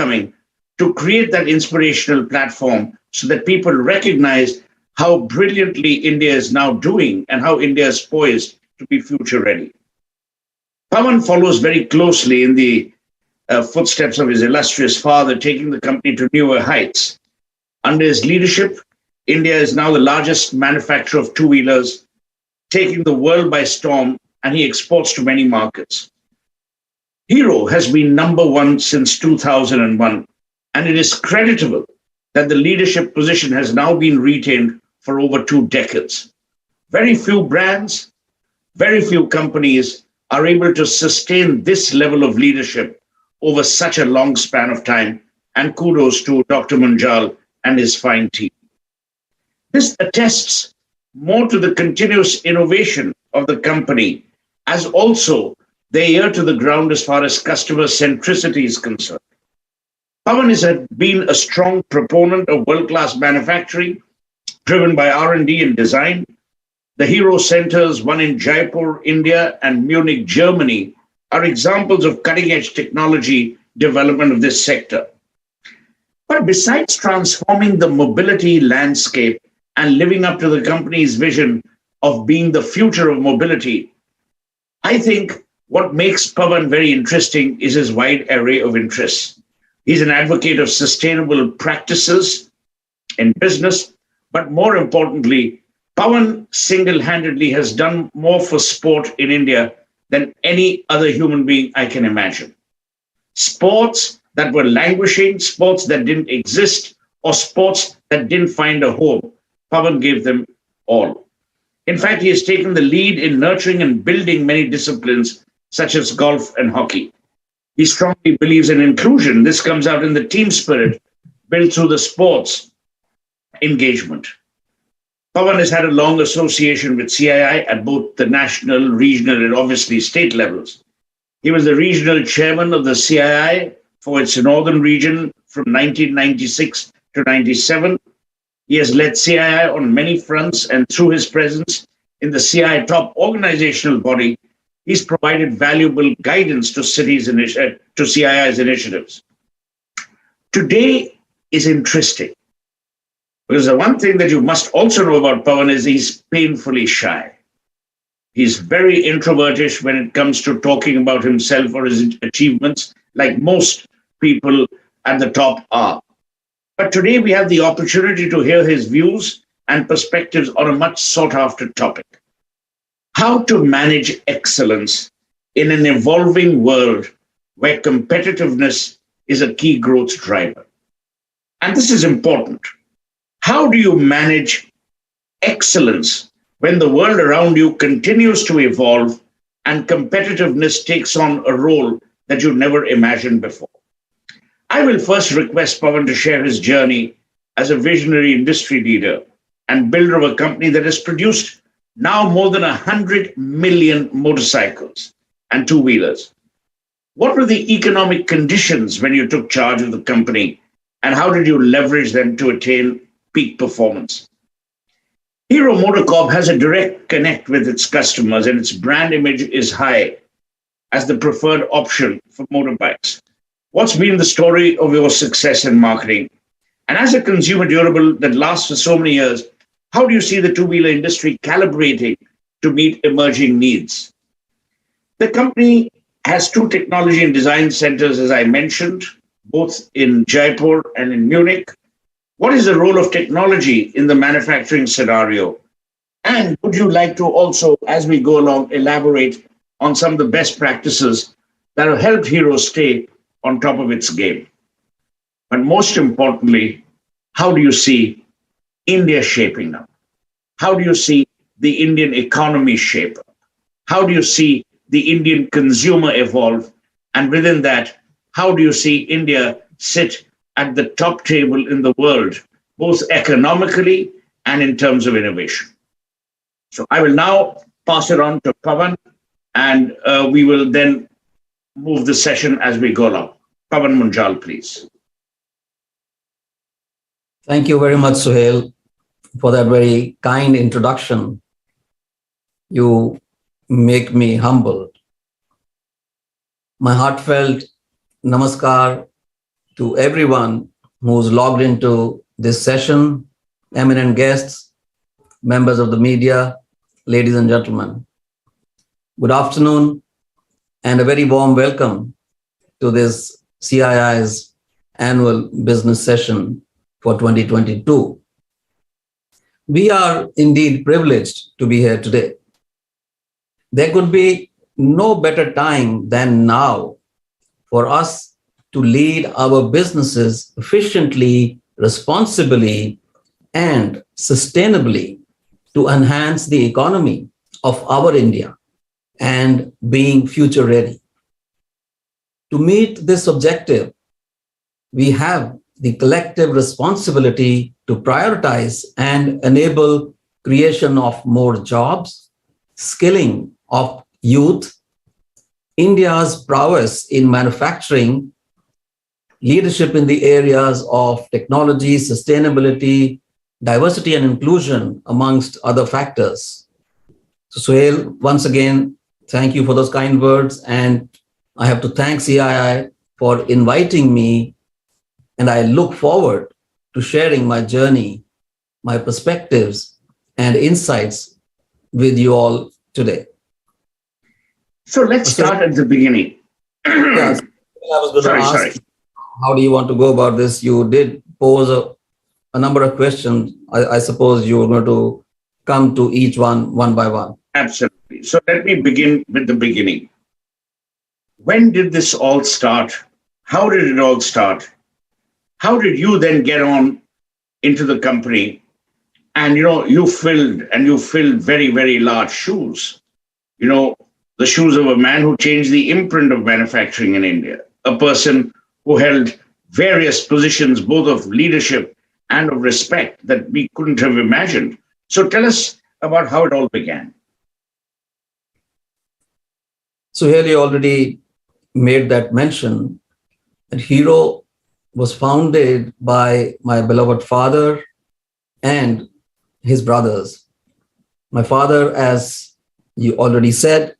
forthcoming to create that inspirational platform so that people recognize how brilliantly India is now doing and how India is poised to be future ready. Pawan follows very closely in the footsteps of his illustrious father, taking the company to newer heights. Under his leadership, India is now the largest manufacturer of two-wheelers, taking the world by storm, and he exports to many markets. Hero has been number one since 2001, and it is creditable that the leadership position has now been retained for over 2 decades. Very few brands, very few companies are able to sustain this level of leadership over such a long span of time, and kudos to Dr. Munjal and his fine team. This attests more to the continuous innovation of the company, as also their ear to the ground as far as customer centricity is concerned. Pawan has been a strong proponent of world-class manufacturing, driven by R&D and design. The Hero Centers, one in Jaipur, India, and Munich, Germany, are examples of cutting-edge technology development of this sector. But besides transforming the mobility landscape and living up to the company's vision of being the future of mobility, I think what makes Pawan very interesting is his wide array of interests. He's an advocate of sustainable practices in business, but more importantly, Pawan single-handedly has done more for sport in India than any other human being I can imagine. Sports that were languishing, sports that didn't exist, or sports that didn't find a home, Pawan gave them all. In fact, he has taken the lead in nurturing and building many disciplines, such as golf and hockey. He strongly believes in inclusion. This comes out in the team spirit built through the sports engagement. Pawan has had a long association with CII at both the national, regional, and obviously state levels. He was the regional chairman of the CII for its northern region from 1996 to 97. He has led CII on many fronts, and through his presence in the CII top organizational body, he's provided valuable guidance to CII's initiatives. Today is interesting, because the one thing that you must also know about Pawan is he's painfully shy. He's very introvertish when it comes to talking about himself or his achievements, like most people at the top are. But today we have the opportunity to hear his views and perspectives on a much sought-after topic: how to manage excellence in an evolving world where competitiveness is a key growth driver. And this is important. How do you manage excellence when the world around you continues to evolve and competitiveness takes on a role that you never imagined before? I will first request Pawan to share his journey as a visionary industry leader and builder of a company that has produced now more than 100 million motorcycles and two-wheelers. What were the economic conditions when you took charge of the company, and how did you leverage them to attain peak performance? Hero MotoCorp has a direct connect with its customers, and its brand image is high as the preferred option for motorbikes. What's been the story of your success in marketing? And as a consumer durable that lasts for so many years, how do you see the two-wheeler industry calibrating to meet emerging needs? The company has 2 technology and design centers, as I mentioned, both in Jaipur and in Munich. What is the role of technology in the manufacturing scenario? And would you like to also, as we go along, elaborate on some of the best practices that have helped Hero stay on top of its game? But most importantly, how do you see India shaping up? How do you see the Indian economy shape up? How do you see the Indian consumer evolve? And within that, how do you see India sit at the top table in the world, both economically and in terms of innovation? So I will now pass it on to Pawan, and we will then move the session as we go along. Pawan Munjal, please. Thank you very much, Suhail, for that very kind introduction. You make me humble. My heartfelt namaskar to everyone who's logged into this session, eminent guests, members of the media, ladies and gentlemen. Good afternoon and a very warm welcome to this CII's annual business session for 2022. We are indeed privileged to be here today. There could be no better time than now for us to lead our businesses efficiently, responsibly, and sustainably to enhance the economy of our India and being future ready. To meet this objective, we have the collective responsibility to prioritize and enable creation of more jobs, skilling of youth, India's prowess in manufacturing, leadership in the areas of technology, sustainability, diversity and inclusion, amongst other factors. So Suhail, once again, thank you for those kind words. And I have to thank CII for inviting me. And I look forward to sharing my journey, my perspectives, and insights with you all today. So let's start at the beginning. Yes, I was going to ask, how do you want to go about this? You did pose a number of questions. I suppose you were going to come to each one by one. Absolutely. So let me begin with the beginning. When did this all start? How did it all start? How did you then get on into the company? And, you filled very, very large shoes. The shoes of a man who changed the imprint of manufacturing in India, a person who held various positions, both of leadership and of respect, that we couldn't have imagined. So tell us about how it all began. So here you already made that mention that Hero was founded by my beloved father and his brothers. My father, as you already said,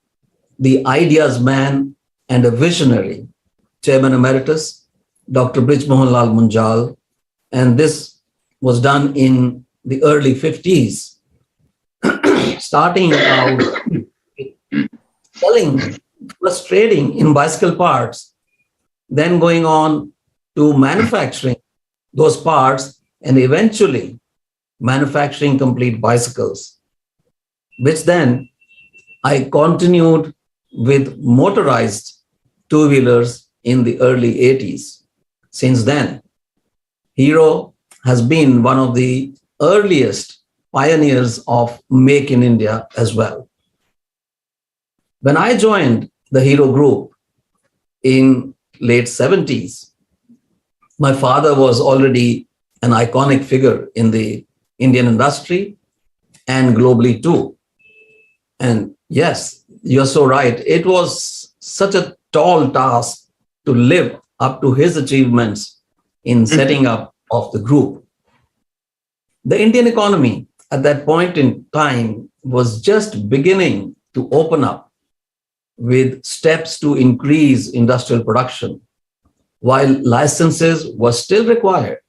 the ideas man and a visionary, Chairman Emeritus, Dr. Pawan Munjal, and this was done in the early 50s, starting out selling, plus trading in bicycle parts, then going on to manufacturing those parts and eventually manufacturing complete bicycles, which then I continued with motorized two-wheelers in the early 80s. Since then, Hero has been one of the earliest pioneers of Make in India as well. When I joined the Hero Group in late 70s, my father was already an iconic figure in the Indian industry and globally too. And yes, you're so right. It was such a tall task to live up to his achievements in setting up of the group. The Indian economy at that point in time was just beginning to open up with steps to increase industrial production. While licenses were still required,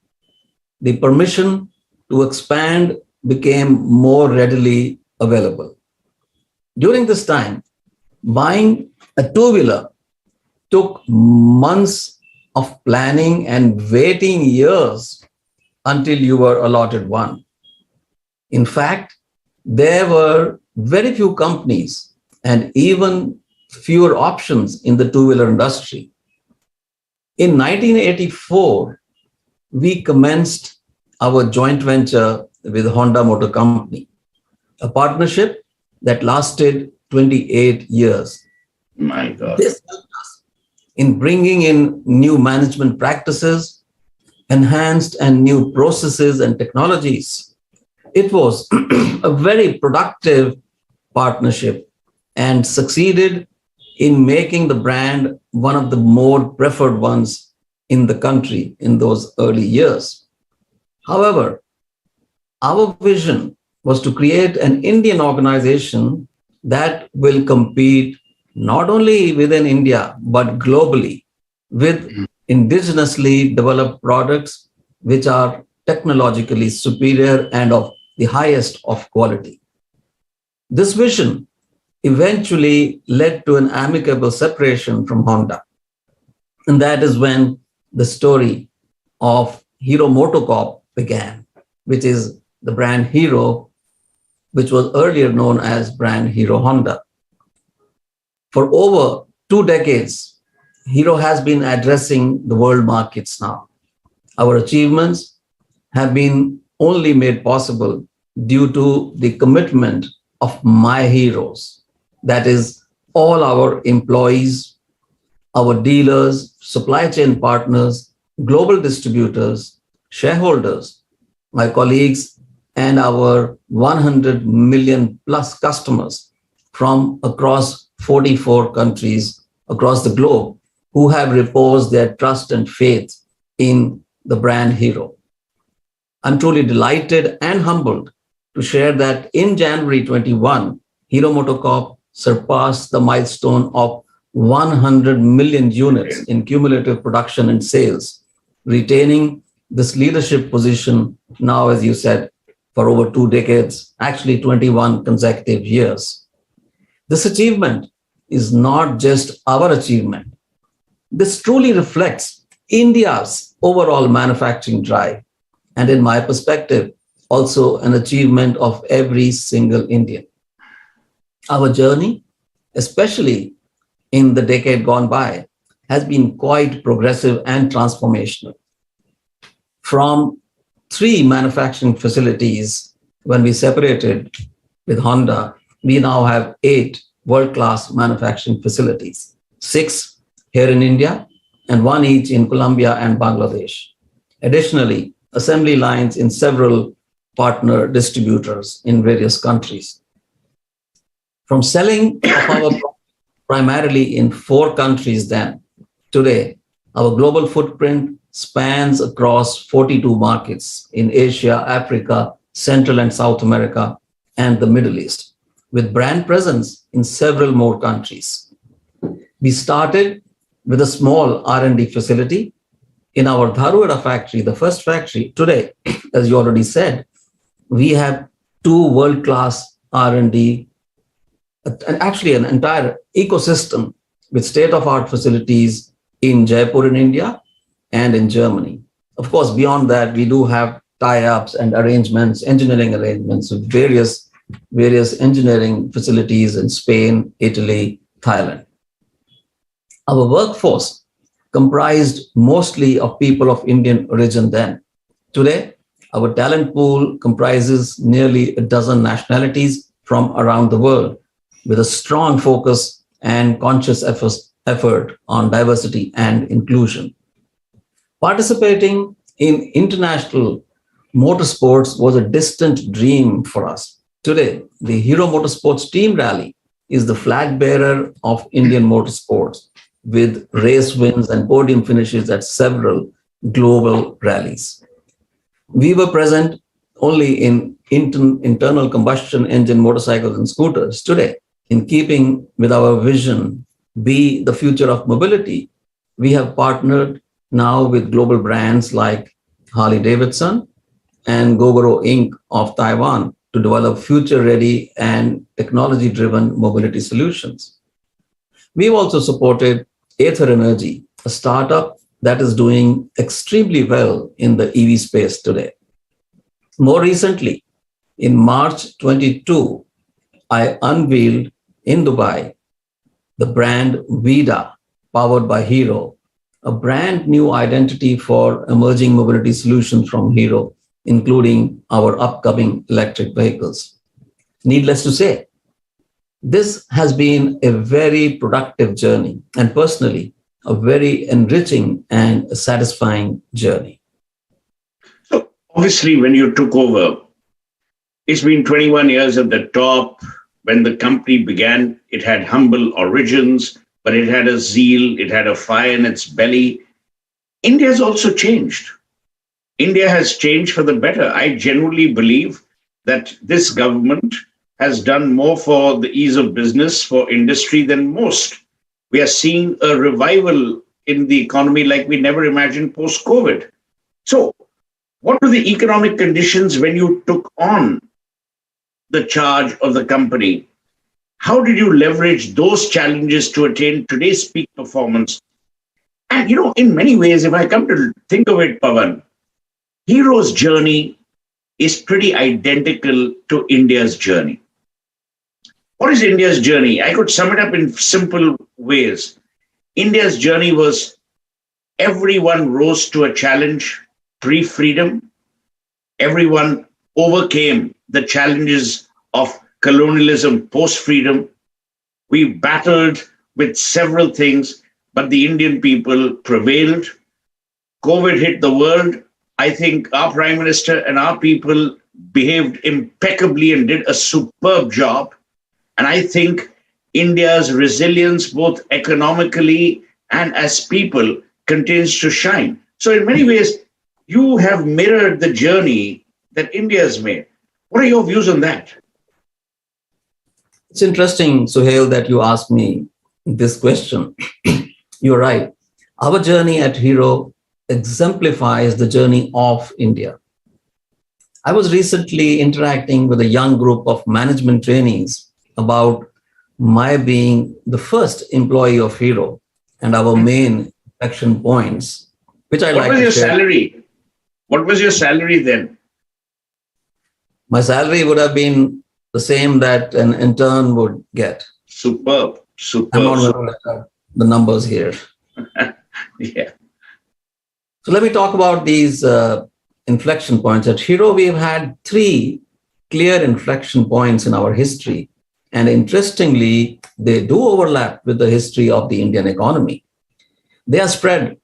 the permission to expand became more readily available. During this time, buying a two-wheeler took months of planning and waiting years until you were allotted one. In fact, there were very few companies and even fewer options in the two-wheeler industry. In 1984, we commenced our joint venture with Honda Motor Company, a partnership that lasted 28 years. My God. This helped us in bringing in new management practices, enhanced and new processes and technologies. It was a very productive partnership and succeeded in making the brand one of the more preferred ones in the country in those early years. However, our vision was to create an Indian organization that will compete not only within India, but globally with indigenously developed products which are technologically superior and of the highest of quality. This vision eventually led to an amicable separation from Honda. And that is when the story of Hero MotoCorp began, which is the brand Hero, which was earlier known as brand Hero Honda. For over 2 decades, Hero has been addressing the world markets now. Our achievements have been only made possible due to the commitment of my heroes. That is, all our employees, our dealers, supply chain partners, global distributors, shareholders, my colleagues, and our 100 million plus customers from across 44 countries across the globe who have reposed their trust and faith in the brand Hero. I'm truly delighted and humbled to share that in January 21, Hero MotoCorp surpassed the milestone of 100 million units in cumulative production and sales, retaining this leadership position now, as you said, for over 2 decades, actually 21 consecutive years. This achievement is not just our achievement. This truly reflects India's overall manufacturing drive, and in my perspective, also an achievement of every single Indian. Our journey, especially in the decade gone by, has been quite progressive and transformational. From 3 manufacturing facilities when we separated with Honda, we now have 8 world-class manufacturing facilities, 6 here in India and 1 each in Colombia and Bangladesh. Additionally, assembly lines in several partner distributors in various countries. From selling of our products primarily in 4 countries then, today, our global footprint spans across 42 markets in Asia, Africa, Central and South America, and the Middle East, with brand presence in several more countries. We started with a small R&D facility in our Dharuhera factory, the first factory. Today, as you already said, we have 2 world-class R&D, actually an entire ecosystem with state-of-art facilities in Jaipur in India and in Germany. Of course, beyond that, we do have tie-ups and arrangements, engineering arrangements with various engineering facilities in Spain, Italy, Thailand. Our workforce comprised mostly of people of Indian origin then. Today, our talent pool comprises nearly a dozen nationalities from around the world, with a strong focus and conscious effort on diversity and inclusion. Participating in international motorsports was a distant dream for us. Today, the Hero Motorsports Team Rally is the flag bearer of Indian motorsports, with race wins and podium finishes at several global rallies. We were present only in internal combustion engine motorcycles and scooters. Today, in keeping with our vision, be the future of mobility, we have partnered now with global brands like Harley-Davidson and Gogoro Inc. of Taiwan to develop future-ready and technology-driven mobility solutions. We've also supported Aether Energy, a startup that is doing extremely well in the EV space today. More recently, in March 22, I unveiled in Dubai the brand Vida, powered by Hero, a brand new identity for emerging mobility solutions from Hero, including our upcoming electric vehicles. Needless to say, this has been a very productive journey, and personally, a very enriching and satisfying journey. So obviously, when you took over, it's been 21 years at the top. When the company began, it had humble origins, but it had a zeal, it had a fire in its belly. India has also changed. India has changed for the better. I genuinely believe that this government has done more for the ease of business for industry than most. We are seeing a revival in the economy like we never imagined post-COVID. So, what were the economic conditions when you took on the charge of the company? How did you leverage those challenges to attain today's peak performance? And, in many ways, if I come to think of it, Pawan, Hero's journey is pretty identical to India's journey. What is India's journey? I could sum it up in simple ways. India's journey was everyone rose to a challenge pre-freedom. Everyone overcame the challenges of colonialism post-freedom. We battled with several things, but the Indian people prevailed. COVID hit the world. I think our Prime Minister and our people behaved impeccably and did a superb job. And I think India's resilience, both economically and as people, continues to shine. So in many ways, you have mirrored the journey that India has made. What are your views on that? It's interesting, Suhail, that you asked me this question. You're right. Our journey at Hero exemplifies the journey of India. I was recently interacting with a young group of management trainees about my being the first employee of Hero and our main action points, which I like to share. What was your salary? What was your salary then? My salary would have been the same that an intern would get. Superb. I'm not going to look at the numbers here. Yeah. So let me talk about these inflection points. At Hero, we've had 3 clear inflection points in our history. And interestingly, they do overlap with the history of the Indian economy. They are spread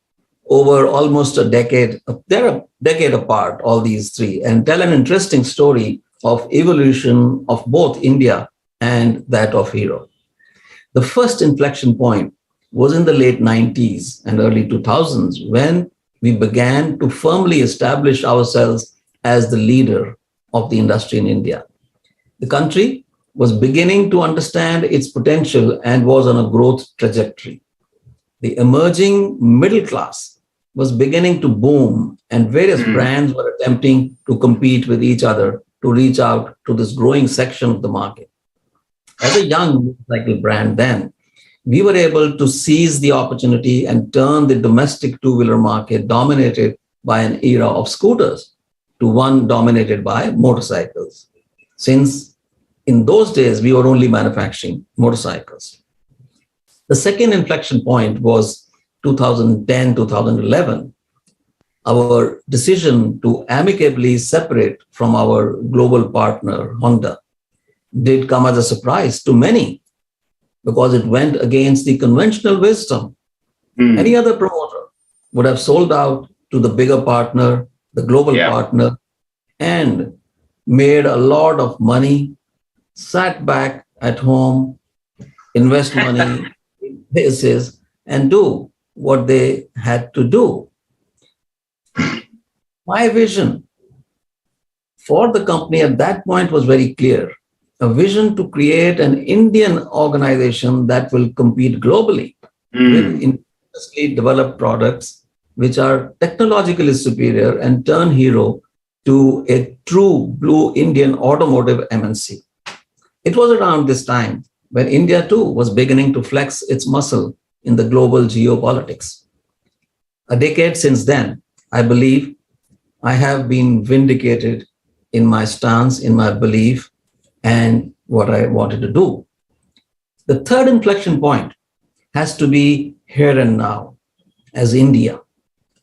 over almost a decade. They're a decade apart, all these 3, and tell an interesting story of evolution of both India and that of Hero. The first inflection point was in the late 90s and early 2000s when we began to firmly establish ourselves as the leader of the industry in India. The country was beginning to understand its potential and was on a growth trajectory. The emerging middle class was beginning to boom, and various brands were attempting to compete with each other to reach out to this growing section of the market. As a young motorcycle brand then, we were able to seize the opportunity and turn the domestic two-wheeler market dominated by an era of scooters to one dominated by motorcycles. Since in those days, we were only manufacturing motorcycles. The second inflection point was 2010, 2011. Our decision to amicably separate from our global partner, Honda, did come as a surprise to many because it went against the conventional wisdom. Any other promoter would have sold out to the bigger partner, the global partner, and made a lot of money, sat back at home, invest money in bases, and do what they had to do. My vision for the company at that point was very clear. A vision to create an Indian organization that will compete globally with industry developed products which are technologically superior and turn Hero to a true blue Indian automotive MNC. It was around this time when India too was beginning to flex its muscle in the global geopolitics. A decade since then, I believe I have been vindicated in my stance, in my belief, and what I wanted to do. The third inflection point has to be here and now, as India,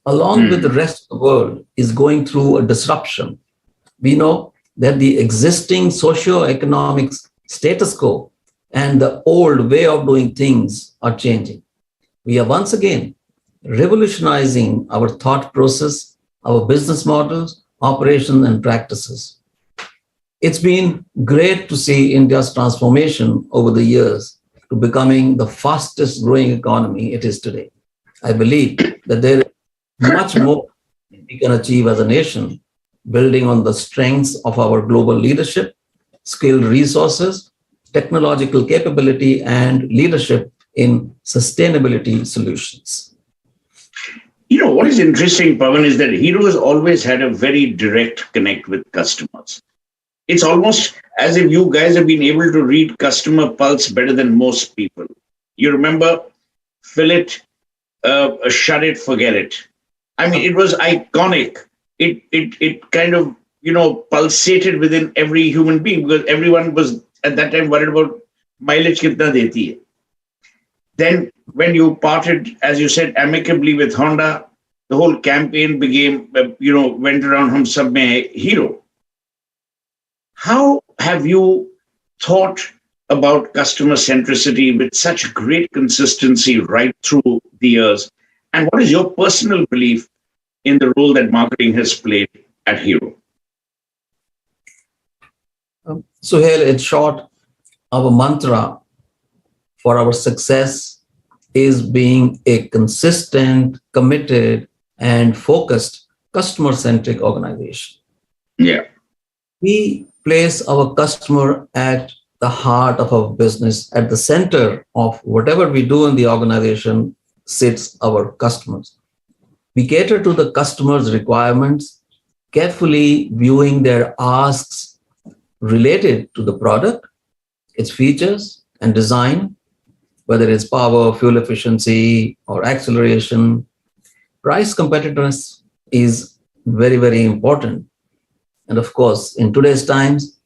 along with the rest of the world, is going through a disruption. We know that the existing socio-economic status quo and the old way of doing things are changing. We are once again revolutionizing our thought process, our business models, operations, and practices. It's been great to see India's transformation over the years to becoming the fastest growing economy it is today. I believe that there is much more we can achieve as a nation, building on the strengths of our global leadership, skilled resources, technological capability, and leadership in sustainability solutions. What is interesting, Pawan, is that Hero has always had a very direct connect with customers. It's almost as if you guys have been able to read customer pulse better than most people. You remember, fill it, shut it, forget it. I mean, it was iconic. It kind of, pulsated within every human being because everyone was at that time worried about mileage kitna deti hai. Then when you parted, as you said, amicably with Honda, the whole campaign became, went around Hum Sab Mein Hai Hero. How have you thought about customer centricity with such great consistency right through the years? And what is your personal belief in the role that marketing has played at Hero? Suhail, in short, our mantra for our success is being a consistent, committed, and focused customer-centric organization. Yeah. We place our customer at the heart of our business, at the center of whatever we do in the organization sits our customers. We cater to the customer's requirements, carefully viewing their asks related to the product, its features and design, whether it's power, fuel efficiency, or acceleration. Price competitiveness is very, very important. And of course, in today's times,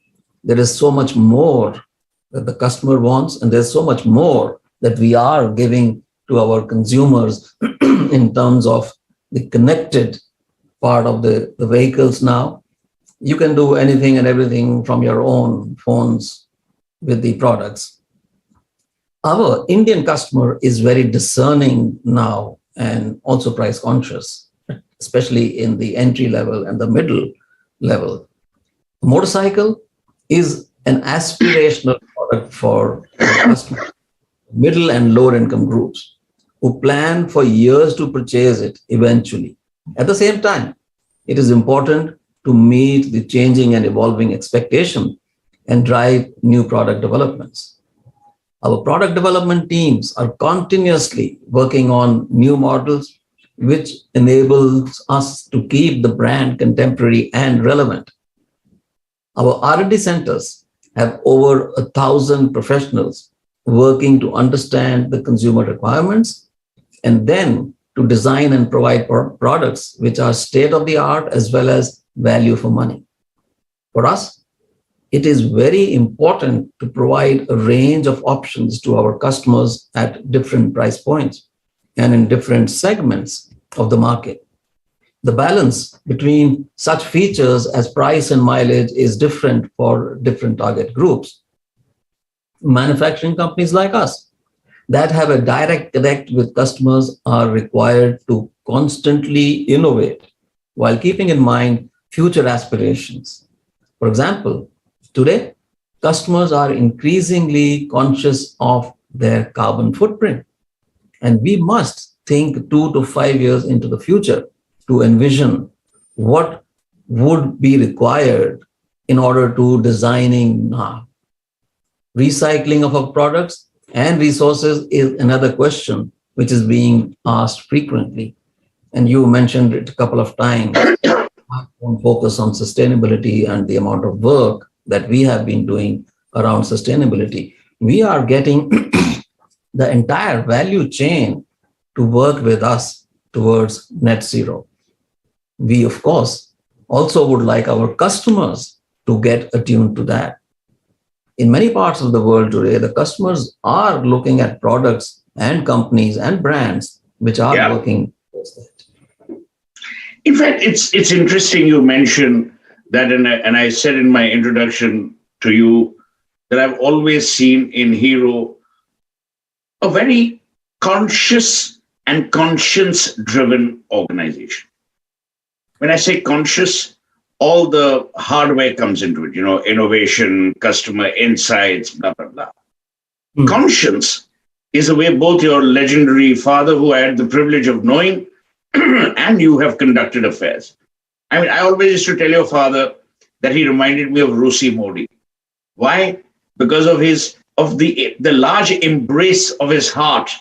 there is so much more that the customer wants, and there's so much more that we are giving to our consumers in terms of the connected part of the vehicles now. You can do anything and everything from your own phones with the products. Our Indian customer is very discerning now and also price conscious, especially in the entry level and the middle level. Motorcycle is an aspirational product for customers, middle and lower income groups who plan for years to purchase it eventually. At the same time, it is important to meet the changing and evolving expectation and drive new product developments. Our product development teams are continuously working on new models, which enables us to keep the brand contemporary and relevant. Our R&D centers have over 1,000 professionals working to understand the consumer requirements and then to design and provide products which are state-of-the-art as well as value for money. For us, it is very important to provide a range of options to our customers at different price points and in different segments of the market. The balance between such features as price and mileage is different for different target groups. Manufacturing companies like us that have a direct connect with customers are required to constantly innovate while keeping in mind future aspirations. For example, today, customers are increasingly conscious of their carbon footprint, and we must think 2 to 5 years into the future to envision what would be required in order to designing now. Recycling of our products and resources is another question which is being asked frequently. And you mentioned it a couple of times. I won't focus on sustainability and the amount of work that we have been doing around sustainability. We are getting the entire value chain to work with us towards net zero. We, of course, also would like our customers to get attuned to that. In many parts of the world today, the customers are looking at products and companies and brands which are working towards that. In fact, it's interesting you mentioned that, and I said in my introduction to you that I've always seen in Hero a very conscious and conscience-driven organization. When I say conscious, all the hardware comes into it, innovation, customer insights, blah, blah, blah. Conscience is the way both your legendary father, who I had the privilege of knowing, and you have conducted affairs. I mean, I always used to tell your father that he reminded me of Rusi Modi. Why? Because of the large embrace of his heart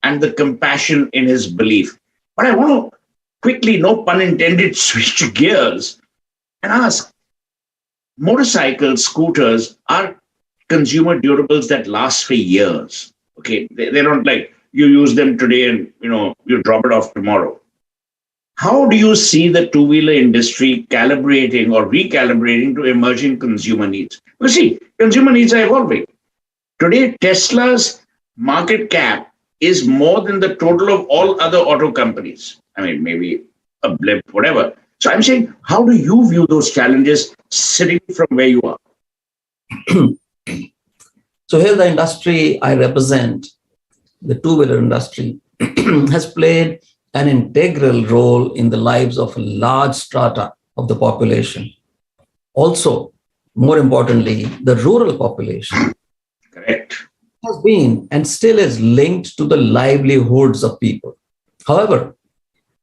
and the compassion in his belief. But I want to quickly, no pun intended, switch gears and ask, motorcycles, scooters are consumer durables that last for years. Okay, they're not like you use them today and you drop it off tomorrow. How do you see the two-wheeler industry calibrating or recalibrating to emerging consumer needs? You see, consumer needs are evolving. Today, Tesla's market cap is more than the total of all other auto companies. I mean, maybe a blip, whatever. So I'm saying, how do you view those challenges sitting from where you are? So here the industry I represent, the two-wheeler industry, has played an integral role in the lives of a large strata of the population. Also, more importantly, the rural population. Correct. Has been and still is linked to the livelihoods of people. However,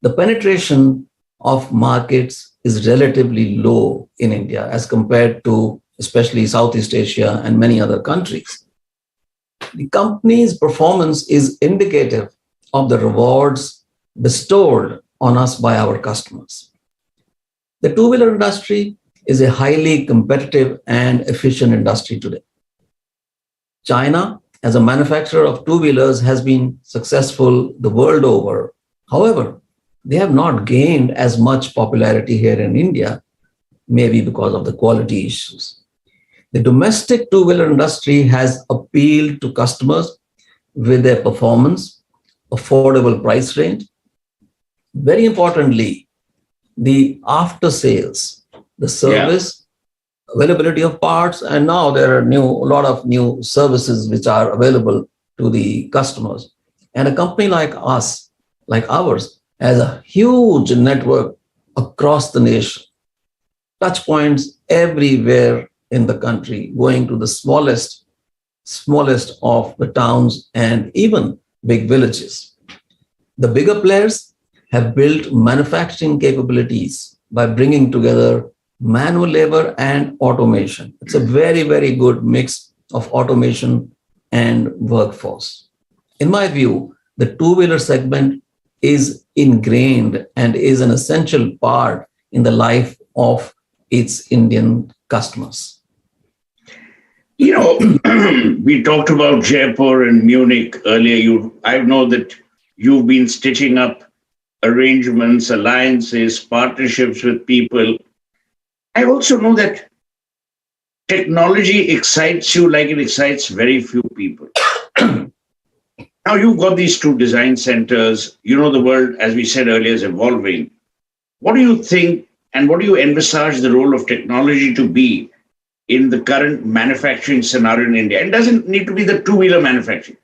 the penetration of markets is relatively low in India as compared to especially Southeast Asia and many other countries. The company's performance is indicative of the rewards bestowed on us by our customers. The two-wheeler industry is a highly competitive and efficient industry today. China, as a manufacturer of two-wheelers, has been successful the world over. However, they have not gained as much popularity here in India, maybe because of the quality issues. The domestic two-wheeler industry has appealed to customers with their performance, affordable price range. Very importantly, the after sales, the service, availability of parts, and now there are a lot of new services which are available to the customers. And a company like us, like ours, has a huge network across the nation, touch points everywhere in the country, going to the smallest of the towns and even big villages. The bigger players have built manufacturing capabilities by bringing together manual labor and automation. It's a very, very good mix of automation and workforce. In my view, the two-wheeler segment is ingrained and is an essential part in the life of its Indian customers. We talked about Jaipur and Munich earlier. I know that you've been stitching up arrangements, alliances, partnerships with people. I also know that technology excites you like it excites very few people. Now you've got these two design centers. The world, as we said earlier, is evolving. What do you think and what do you envisage the role of technology to be in the current manufacturing scenario in India? It doesn't need to be the two-wheeler manufacturing.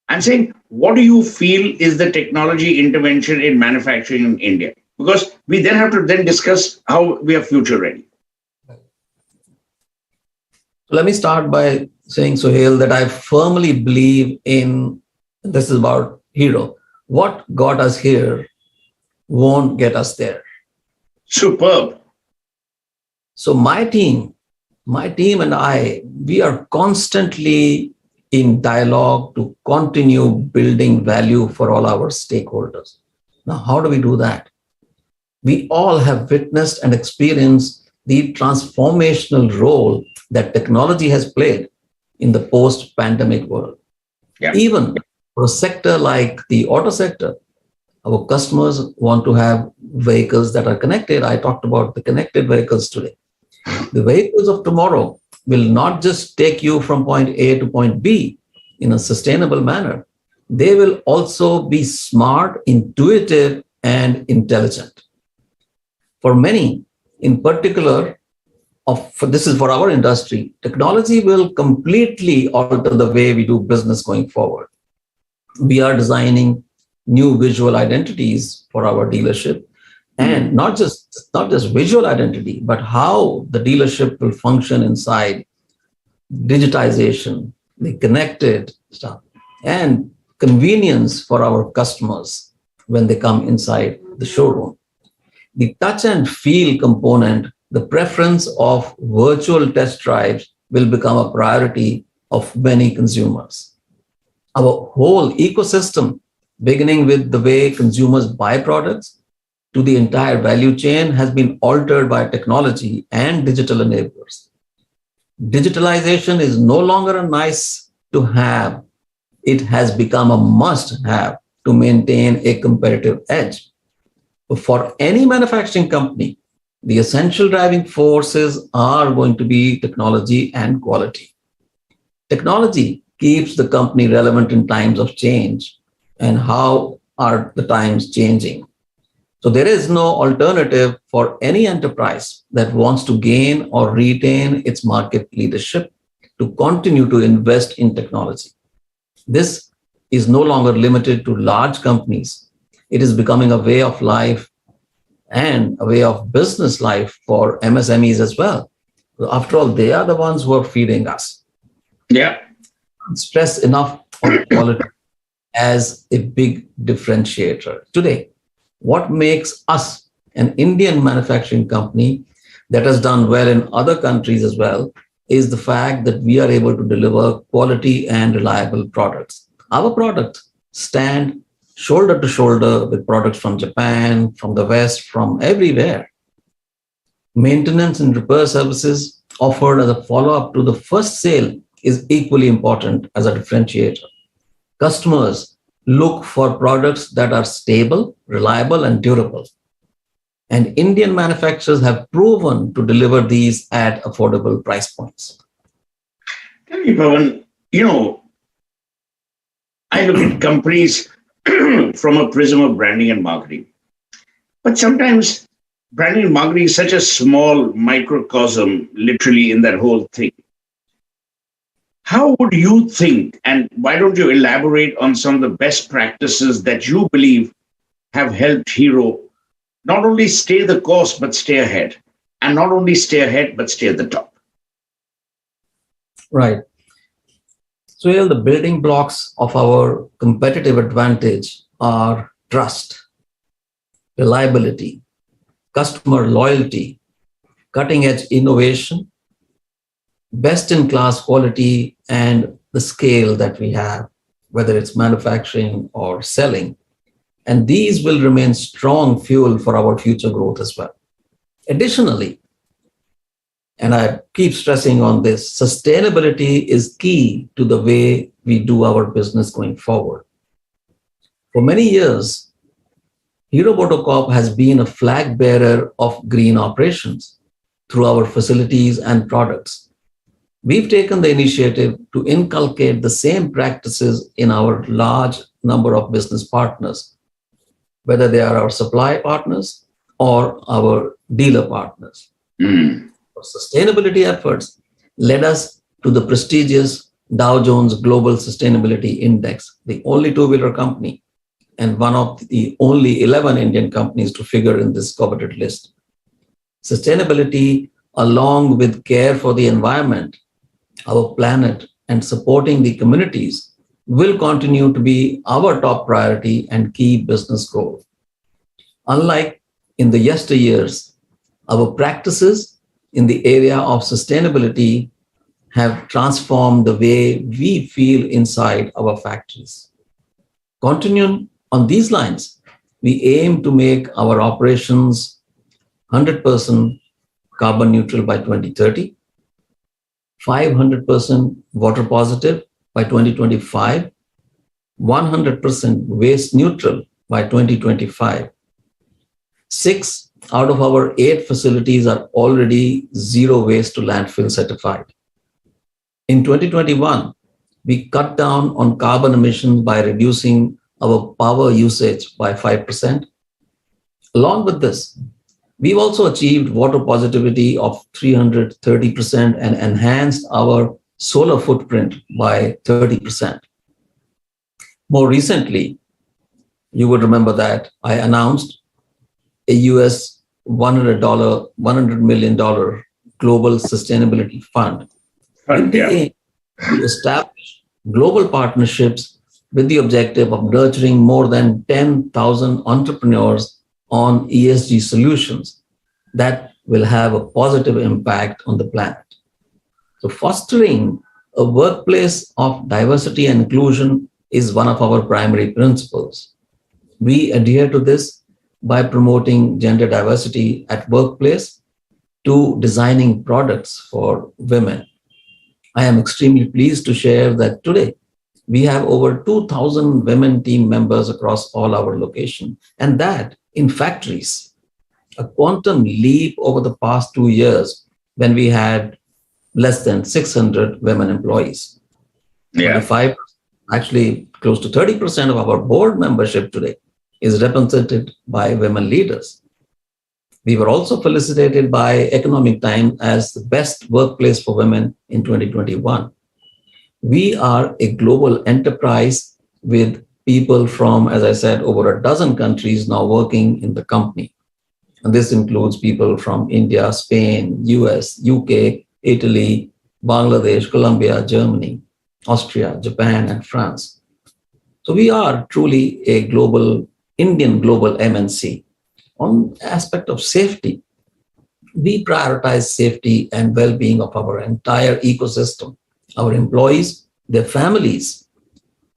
I'm saying, what do you feel is the technology intervention in manufacturing in India? Because we then have to then discuss how we are future ready. Let me start by saying, Sohail, that I firmly believe in, this is about Hero, what got us here won't get us there. Superb. So my team and I, we are constantly in dialogue to continue building value for all our stakeholders. Now, how do we do that? We all have witnessed and experienced the transformational role that technology has played in the post-pandemic world. Yeah. Even for a sector like the auto sector, our customers want to have vehicles that are connected. I talked about the connected vehicles today. The vehicles of tomorrow will not just take you from point A to point B in a sustainable manner. They will also be smart, intuitive, and intelligent. For many, in particular, this is for our industry, technology will completely alter the way we do business going forward. We are designing new visual identities for our dealership, and not just visual identity, but how the dealership will function inside, digitization, the connected stuff, and convenience for our customers when they come inside the showroom. The touch and feel component, the preference of virtual test drives will become a priority of many consumers. Our whole ecosystem, beginning with the way consumers buy products, to the entire value chain has been altered by technology and digital enablers. Digitalization is no longer a nice to have. It has become a must have to maintain a competitive edge. For any manufacturing company, the essential driving forces are going to be technology and quality. Technology keeps the company relevant in times of change. And how are the times changing? So there is no alternative for any enterprise that wants to gain or retain its market leadership to continue to invest in technology. This is no longer limited to large companies. It is becoming a way of life and a way of business life for MSMEs as well. After all, they are the ones who are feeding us. Yeah. Stress enough on quality as a big differentiator. Today, what makes us an Indian manufacturing company that has done well in other countries as well is the fact that we are able to deliver quality and reliable products. Our products stand shoulder to shoulder with products from Japan, from the West, from everywhere. Maintenance and repair services offered as a follow-up to the first sale is equally important as a differentiator. Customers look for products that are stable, reliable, and durable. And Indian manufacturers have proven to deliver these at affordable price points. Tell me, Pawan, I look at companies from a prism of branding and marketing. But sometimes branding and marketing is such a small microcosm, literally, in that whole thing. How would you think, and why don't you elaborate on some of the best practices that you believe have helped Hero not only stay the course, but stay ahead, and not only stay ahead, but stay at the top? Right. So, the building blocks of our competitive advantage are trust, reliability, customer loyalty, cutting-edge innovation, best-in-class quality, and the scale that we have, whether it's manufacturing or selling. And these will remain strong fuel for our future growth as well. Additionally, and I keep stressing on this, sustainability is key to the way we do our business going forward. For many years, Hero MotoCorp has been a flag bearer of green operations through our facilities and products. We've taken the initiative to inculcate the same practices in our large number of business partners, whether they are our supply partners or our dealer partners. Sustainability efforts led us to the prestigious Dow Jones Global Sustainability Index, the only two-wheeler company and one of the only 11 Indian companies to figure in this coveted list. Sustainability, along with care for the environment, our planet, and supporting the communities, will continue to be our top priority and key business goal. Unlike in the yesteryears, our practices in the area of sustainability have transformed the way we feel inside our factories. Continuing on these lines, we aim to make our operations 100% carbon neutral by 2030, 500% water positive by 2025, 100% waste neutral by 2025. 6 out of our 8 facilities are already zero waste to landfill certified. In 2021, we cut down on carbon emissions by reducing our power usage by 5%. Along with this, we've also achieved water positivity of 330% and enhanced our solar footprint by 30%. More recently, you would remember that I announced a US $100 million global sustainability fund to establish global partnerships with the objective of nurturing more than 10,000 entrepreneurs on ESG solutions that will have a positive impact on the planet. So fostering a workplace of diversity and inclusion is one of our primary principles. We adhere to this by promoting gender diversity at workplace to designing products for women. I am extremely pleased to share that today we have over 2,000 women team members across all our locations, and that in factories. A quantum leap over the past 2 years when we had less than 600 women employees. Yeah. 25, actually close to 30% of our board membership today is represented by women leaders. We were also felicitated by Economic Times as the best workplace for women in 2021. We are a global enterprise with people from, as I said, over a dozen countries now working in the company. And this includes people from India, Spain, US, UK, Italy, Bangladesh, Colombia, Germany, Austria, Japan, and France. So we are truly a Indian global MNC. On the aspect of safety, we prioritize safety and well-being of our entire ecosystem, our employees, their families,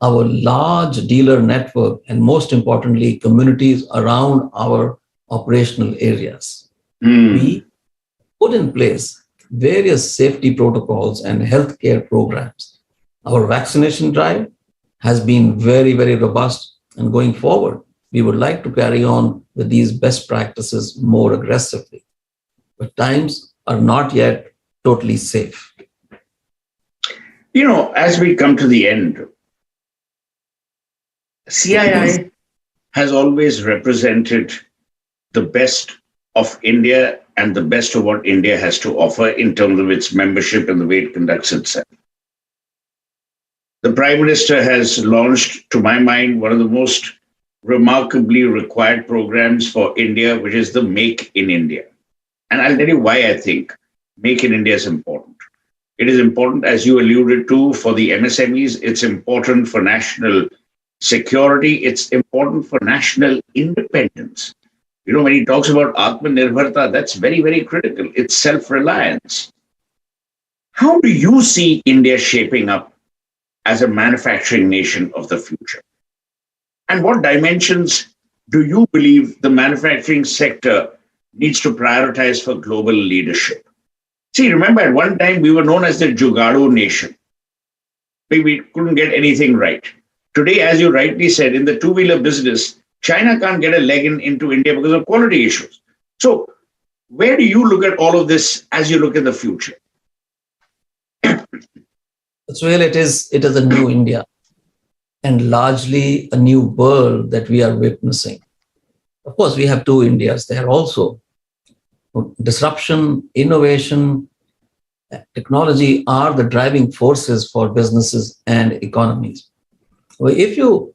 our large dealer network, and most importantly, communities around our operational areas. We put in place various safety protocols and healthcare programs. Our vaccination drive has been very, very robust, and going forward, we would like to carry on with these best practices more aggressively. But times are not yet totally safe. As we come to the end, CII has always represented the best of India and the best of what India has to offer in terms of its membership and the way it conducts itself. The Prime Minister has launched, to my mind, one of the most remarkably required programs for India, which is the Make in India. And I'll tell you why I think Make in India is important. It is important, as you alluded to, for the MSMEs. It's important for national security. It's important for national independence. When he talks about Atmanirbharta, that's very, very critical. It's self-reliance. How do you see India shaping up as a manufacturing nation of the future? And what dimensions do you believe the manufacturing sector needs to prioritize for global leadership? See, remember, at one time we were known as the Jugadu nation. We couldn't get anything right. Today, as you rightly said, in the two-wheeler business, China can't get a leg into India because of quality issues. So where do you look at all of this as you look at the future? So it is a new India and largely a new world that we are witnessing. Of course, we have two Indias there also. Disruption, innovation, technology are the driving forces for businesses and economies. Well, if you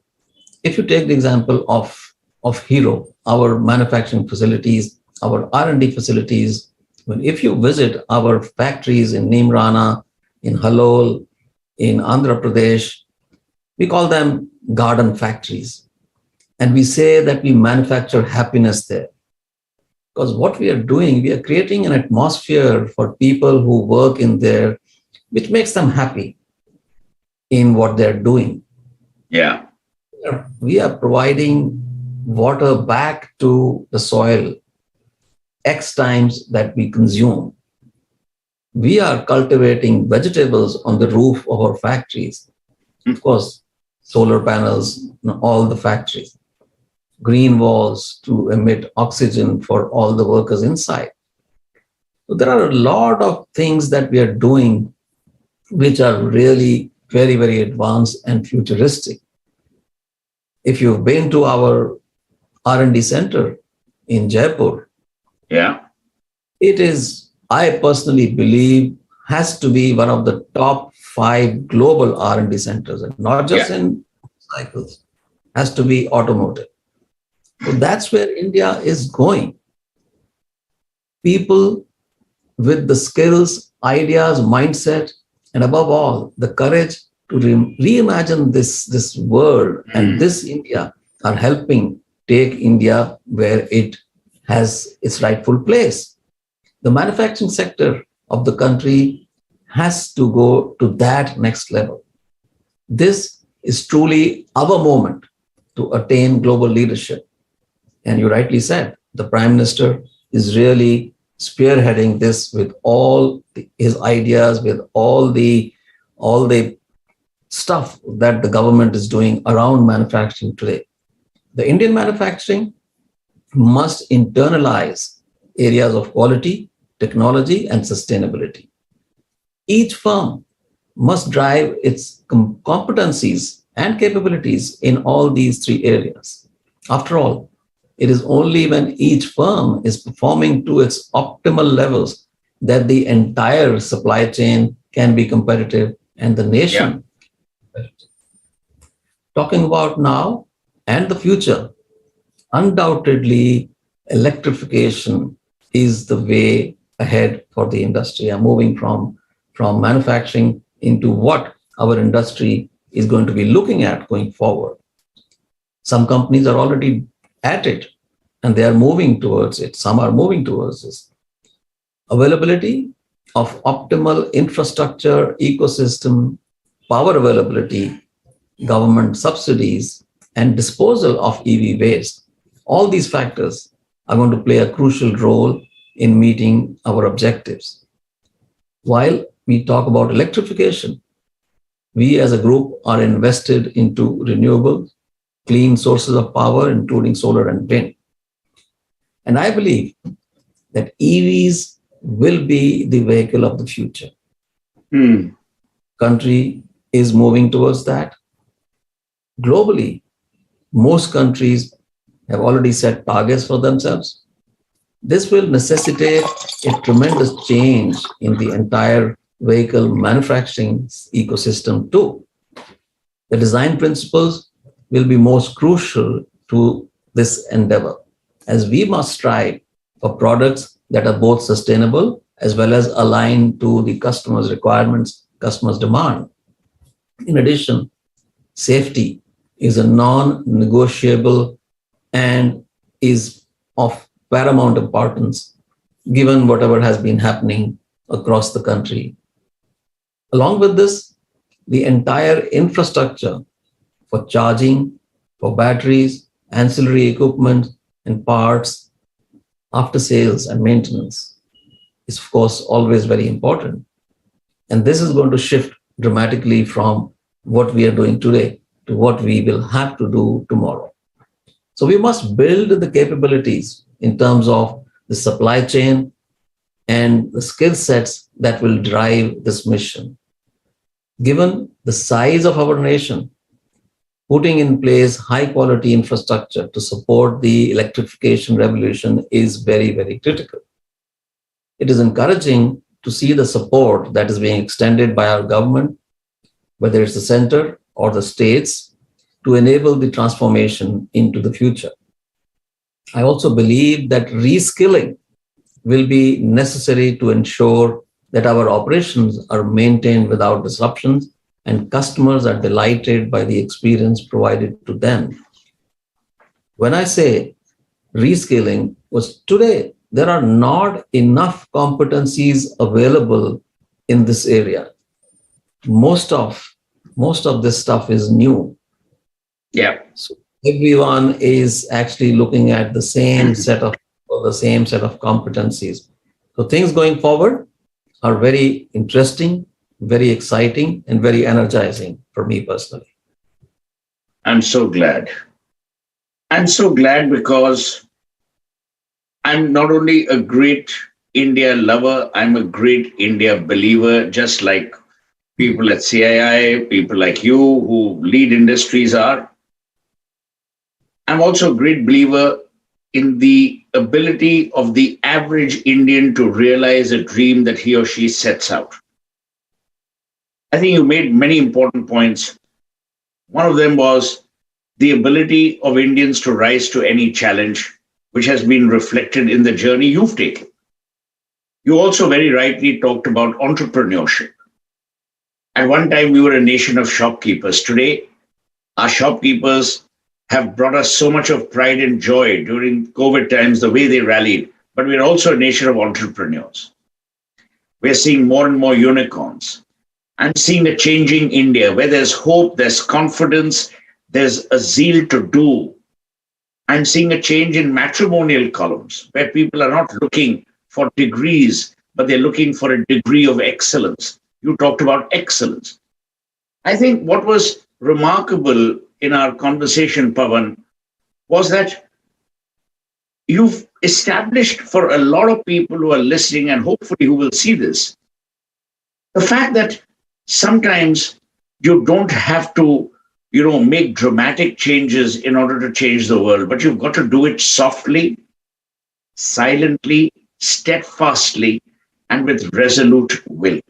take the example of Hero, our manufacturing facilities, our R&D facilities, if you visit our factories in Neemrana, in Halol, in Andhra Pradesh, we call them garden factories. And we say that we manufacture happiness there. Because what we are doing, we are creating an atmosphere for people who work in there, which makes them happy in what they're doing. Yeah. We are providing water back to the soil X times that we consume. We are cultivating vegetables on the roof of our factories. Of course, solar panels, all the factories. Green walls to emit oxygen for all the workers inside. So there are a lot of things that we are doing which are really very, very advanced and futuristic. If you've been to our R&D center in Jaipur, it is, I personally believe, has to be one of the top 5 global R&D centers, and not just in cycles, has to be automotive. So that's where India is going. People with the skills, ideas, mindset, and above all, the courage to reimagine this world and this India are helping take India where it has its rightful place. The manufacturing sector of the country has to go to that next level. This is truly our moment to attain global leadership. And you rightly said, the Prime Minister is really spearheading this with all his ideas, with all the stuff that the government is doing around manufacturing today. The Indian manufacturing must internalize areas of quality, technology, and sustainability. Each firm must drive its competencies and capabilities in all these three areas. After all, it is only when each firm is performing to its optimal levels that the entire supply chain can be competitive and the nation. Yeah. Talking about now and the future, undoubtedly, electrification is the way ahead for the industry. I'm moving from manufacturing into what our industry is going to be looking at going forward. Some companies are already at it and they are moving towards it. Some are moving towards this. Availability of optimal infrastructure, ecosystem, power availability, government subsidies, and disposal of EV waste. All these factors are going to play a crucial role in meeting our objectives. While we talk about electrification, we as a group are invested into renewable, clean sources of power, including solar and wind. And I believe that EVs will be the vehicle of the future. Country is moving towards that. Globally, most countries have already set targets for themselves. This will necessitate a tremendous change in the entire vehicle manufacturing ecosystem too. The design principles will be most crucial to this endeavor, as we must strive for products that are both sustainable as well as aligned to the customer's requirements, customer's demand. In addition, safety is a non-negotiable and is of paramount importance given whatever has been happening across the country. Along with this, the entire infrastructure for charging, for batteries, ancillary equipment, and parts, after sales and maintenance is, of course, always very important. And this is going to shift dramatically from what we are doing today to what we will have to do tomorrow. So we must build the capabilities in terms of the supply chain and the skill sets that will drive this mission. Given the size of our nation, putting in place high quality infrastructure to support the electrification revolution is very, very critical. It is encouraging to see the support that is being extended by our government, whether it's the center or the states, to enable the transformation into the future. I also believe that reskilling will be necessary to ensure that our operations are maintained without disruptions and customers are delighted by the experience provided to them. When I say reskilling, was today there are not enough competencies available in this area. Most of this stuff is new. Yeah. So everyone is actually looking at the same set of competencies. So things going forward are very interesting, very exciting, and very energizing for me personally. I'm so glad. I'm so glad because I'm not only a great India lover, I'm a great India believer, just like people at CII, people like you who lead industries are. I'm also a great believer in the ability of the average Indian to realize a dream that he or she sets out. I think you made many important points. One of them was the ability of Indians to rise to any challenge, which has been reflected in the journey you've taken. You also very rightly talked about entrepreneurship. At one time, we were a nation of shopkeepers. Today, our shopkeepers have brought us so much of pride and joy during COVID times, the way they rallied. But we're also a nation of entrepreneurs. We're seeing more and more unicorns. I'm seeing a changing India where there's hope, there's confidence, there's a zeal to do. I'm seeing a change in matrimonial columns where people are not looking for degrees, but they're looking for a degree of excellence. You talked about excellence. I think what was remarkable in our conversation, Pawan, was that you've established for a lot of people who are listening and hopefully who will see this, the fact that sometimes you don't have to, make dramatic changes in order to change the world, but you've got to do it softly, silently, steadfastly, and with resolute will.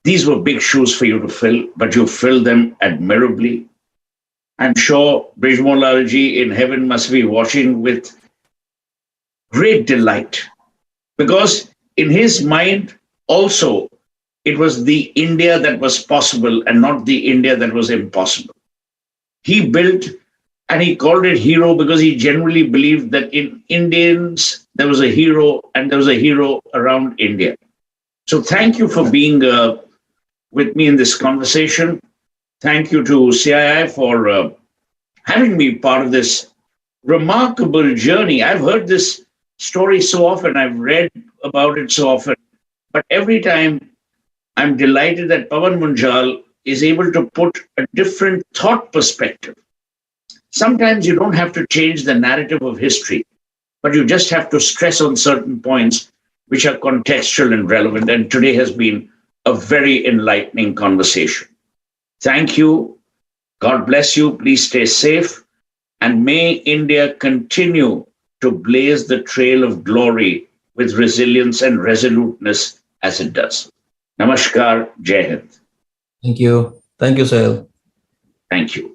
These were big shoes for you to fill, but you filled them admirably. I'm sure Brij in heaven must be watching with great delight, because in his mind also, it was the India that was possible and not the India that was impossible. He built, and he called it hero because he genuinely believed that in Indians, there was a hero and there was a hero around India. So thank you for being with me in this conversation. Thank you to CII for having me part of this remarkable journey. I've heard this story so often, I've read about it so often, but every time I'm delighted that Pawan Munjal is able to put a different thought perspective. Sometimes you don't have to change the narrative of history, but you just have to stress on certain points which are contextual and relevant. And today has been a very enlightening conversation. Thank you. God bless you. Please stay safe. And may India continue to blaze the trail of glory with resilience and resoluteness as it does. Namaskar. Jai Hind. Thank you. Thank you, Sahil. Thank you.